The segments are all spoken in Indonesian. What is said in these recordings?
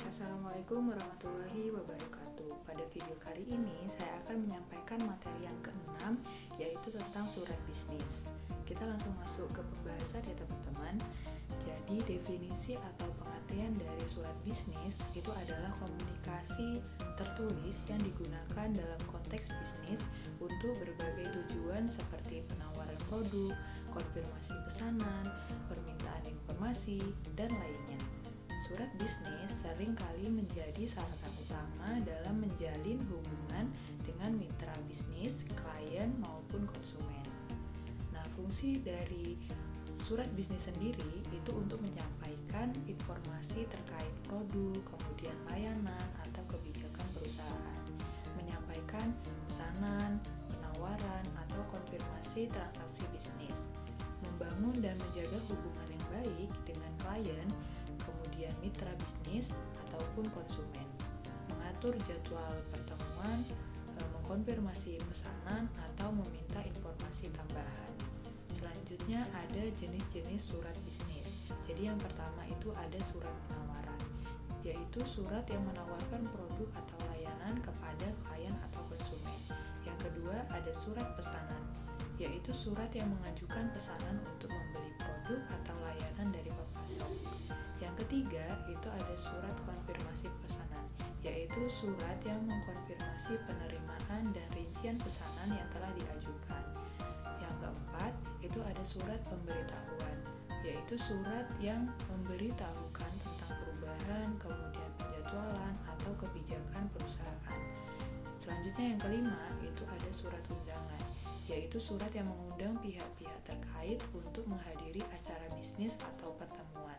Assalamualaikum warahmatullahi wabarakatuh. Pada video kali ini saya akan menyampaikan materi yang keenam, yaitu tentang surat bisnis. Kita langsung masuk ke pembahasan ya teman-teman. Jadi definisi atau pengertian dari surat bisnis itu adalah komunikasi tertulis yang digunakan dalam konteks bisnis untuk berbagai tujuan seperti penawaran produk, konfirmasi pesanan, permintaan informasi, dan lainnya. Surat bisnis sering kali menjadi syarat utama dalam menjalin hubungan dengan mitra bisnis, klien, maupun konsumen. Nah, fungsi dari surat bisnis sendiri itu untuk menyampaikan informasi terkait produk, kemudian layanan, atau kebijakan perusahaan, menyampaikan pesanan, penawaran, atau konfirmasi transaksi bisnis, membangun dan menjaga hubungan yang baik dengan klien, kemudian mitra bisnis ataupun konsumen, mengatur jadwal pertemuan, mengkonfirmasi pesanan atau meminta informasi tambahan. Selanjutnya ada jenis-jenis surat bisnis. Jadi yang pertama itu ada surat penawaran, yaitu surat yang menawarkan produk atau layanan kepada klien atau konsumen. Yang kedua ada surat pesanan, yaitu surat yang mengajukan pesanan untuk membeli produk atau layanan dari pemasok. Yang ketiga itu ada surat konfirmasi pesanan, yaitu surat yang mengkonfirmasi penerimaan dan rincian pesanan yang telah diajukan. Yang keempat itu ada surat pemberitahuan, yaitu surat yang memberitahukan tentang perubahan, kemudian penjadwalan atau kebijakan perusahaan. Selanjutnya yang kelima itu ada surat undangan, yaitu surat yang mengundang pihak-pihak terkait untuk menghadiri acara bisnis atau pertemuan.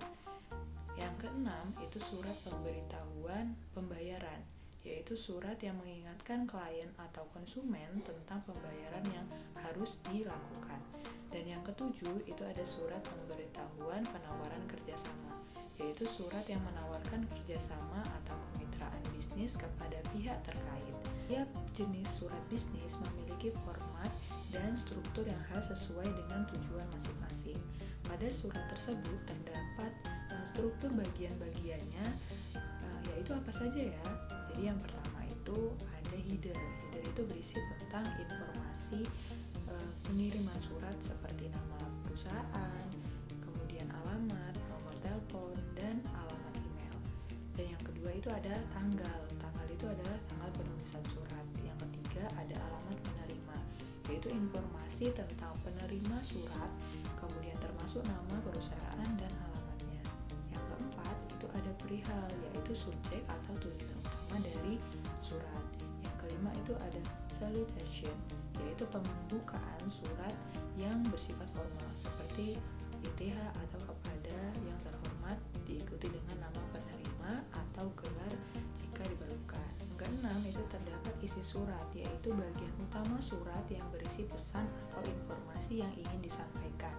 Yang keenam itu surat pemberitahuan pembayaran, yaitu surat yang mengingatkan klien atau konsumen tentang pembayaran yang harus dilakukan. Dan yang ketujuh itu ada surat pemberitahuan penawaran kerjasama, yaitu surat yang menawarkan kerjasama atau kemitraan bisnis kepada pihak terkait. Tiap jenis surat bisnis memiliki format dan struktur yang khas sesuai dengan tujuan masing-masing. Pada surat tersebut terdapat struktur bagian-bagiannya, yaitu apa saja ya? Jadi yang pertama itu ada header. Header itu berisi tentang informasi pengiriman surat seperti nama perusahaan, kemudian alamat, nomor telepon, dan alamat email. Dan yang kedua itu ada tanggal. Tanggal itu adalah tanggal penulisan surat. Yang ketiga ada alamat penerima, yaitu informasi tentang penerima surat, kemudian termasuk nama perusahaan dan alamatnya. Yang keempat itu ada perihal, yaitu subjek atau tujuan utama dari surat. Yang kelima itu ada salutation, yaitu pembukaan surat yang bersifat formal seperti ITH atau kepada yang terhormat, diikuti dengan nama penerima atau gelar jika diperlukan. Yang keenam itu terdapat isi surat, yaitu bagian utama surat yang berisi pesan atau informasi yang ingin disampaikan.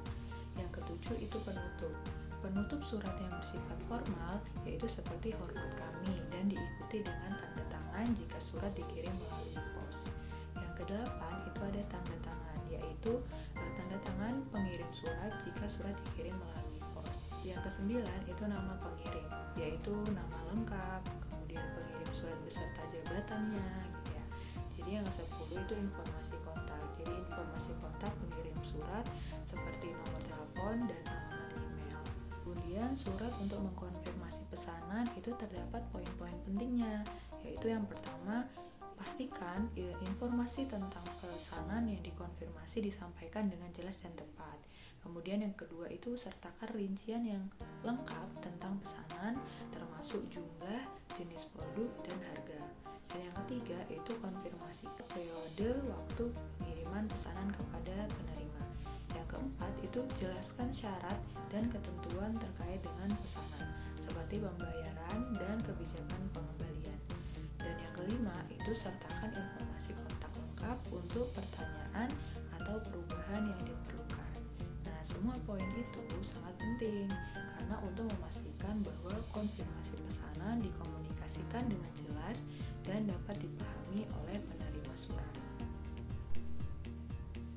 Yang ketujuh itu penutup. Penutup surat yang bersifat formal yaitu seperti hormat kami dan diikuti dengan tanda tangan jika surat dikirim melalui pos. Yang kedelapan itu ada tanda tangan, yaitu tanda tangan pengirim surat jika surat dikirim melalui pos. Yang kesembilan itu nama pengirim, yaitu nama lengkap, kemudian pengirim surat beserta jabatannya gitu ya. Jadi yang ke-10 itu informasi kontak. Jadi informasi kontak pengirim surat seperti nomor telepon dan alamat email. Kemudian surat untuk mengkonfirmasi pesanan itu terdapat poin-poin pentingnya, yaitu yang pertama, pastikan informasi tentang pesanan yang dikonfirmasi disampaikan dengan jelas dan tepat. Kemudian yang kedua itu sertakan rincian yang lengkap tentang pesanan, termasuk jumlah, jenis produk, dan harga. Dan yang ketiga itu konfirmasi periode waktu pengiriman pesanan kepada penerima. Yang keempat itu jelaskan syarat dan ketentuan terkait dengan pesanan, seperti pembayaran dan kebijakan pengembalian. Dan yang kelima itu sertakan informasi kontak lengkap untuk pertanyaan atau perubahan yang diperlukan. Nah, semua poin itu sangat penting karena untuk memastikan bahwa konfirmasi pesanan dikomunikasikan dengan jelas dan dapat dipahami oleh penerima surat.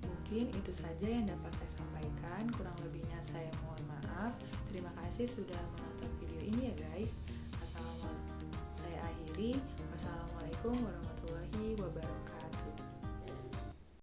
Mungkin itu saja yang dapat saya sampaikan, kurang lebihnya saya mohon maaf. Terima kasih sudah menonton video ini ya guys. Assalamualaikum. diri. Wassalamualaikum warahmatullahi wabarakatuh.